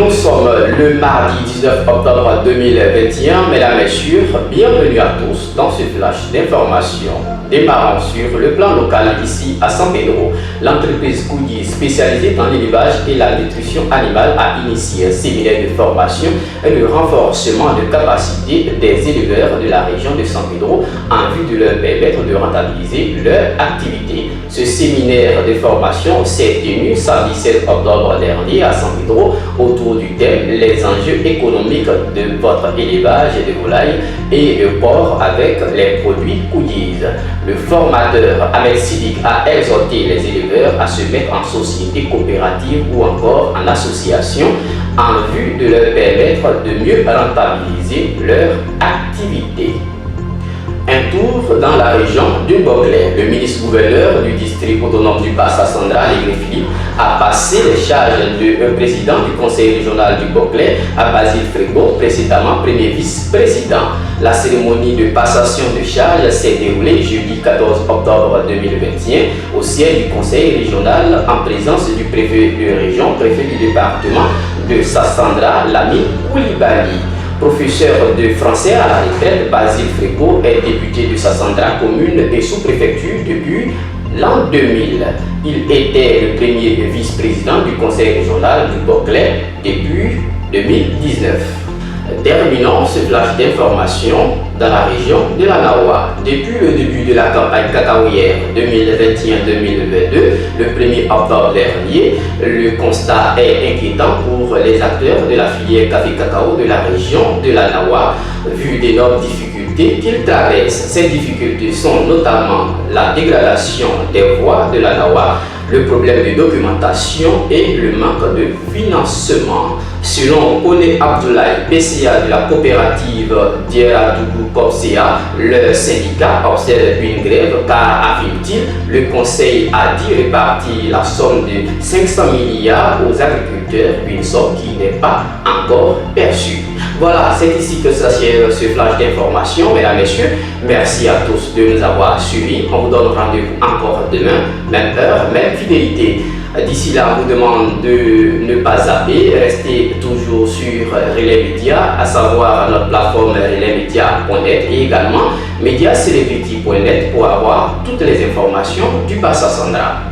Nous sommes le mardi 19 octobre 2021. Mesdames et messieurs, bienvenue à tous dans ce flash d'information. Démarrons sur le plan local ici à San Pedro. L'entreprise Koudi, spécialisée dans l'élevage et la nutrition animale, a initié un séminaire de formation et de renforcement de capacité des éleveurs de la région de San Pedro en vue de leur permettre de rentabiliser leur activité. Ce séminaire de formation s'est tenu samedi 16 octobre dernier à San Pedro autour du thème les enjeux économiques de votre élevage de volailles et de porc avec les produits Koudi. Le formateur Ahmed Sidik a exhorté les éleveurs à se mettre en société coopérative ou encore en association en vue de leur permettre de mieux rentabiliser leur activité. Un tour dans la région du Boclé. Le ministre-gouverneur du district autonome du Bassa Central, Philippe, a passé les charges de président du conseil régional du Boclé à Basile Frégo, précédemment premier vice-président. La cérémonie de passation de charges s'est déroulée jeudi 14 octobre 2021 au siège du conseil régional en présence du préfet de région, préfet du département de Sassandra, Lamine Koulibaly. Professeur de français à la retraite, Basile Frégo est député de Sassandra commune et sous-préfecture depuis l'an 2000. Il était le premier vice-président du conseil régional du Boclé depuis 2019. Terminons ce flash d'information dans la région de la Nawa. Depuis le début de la campagne cacaoyère 2021-2022, le 1er octobre dernier, le constat est inquiétant pour les acteurs de la filière café-cacao de la région de la Nawa, vu d'énormes difficultés qu'ils traversent. Ces difficultés sont notamment la dégradation des voies de la Nawa, le problème de documentation et le manque de financement. Selon Kone Abdoulaye, PCA de la coopérative Dieradougou Kopsea, le syndicat observe une grève car, affirme-t-il, le conseil a dit répartir la somme de 500 milliards aux agriculteurs, une somme qui n'est pas encore perçue. Voilà, c'est ici que s'achève ce flash d'information, mesdames et messieurs. Merci à tous de nous avoir suivis. On vous donne rendez-vous encore demain, même heure, même fidélité. D'ici là, on vous demande de ne pas zapper, restez toujours sur Relais Média, à savoir notre plateforme relaymedia.net et également mediacelebrity.net pour avoir toutes les informations du Bassa Central.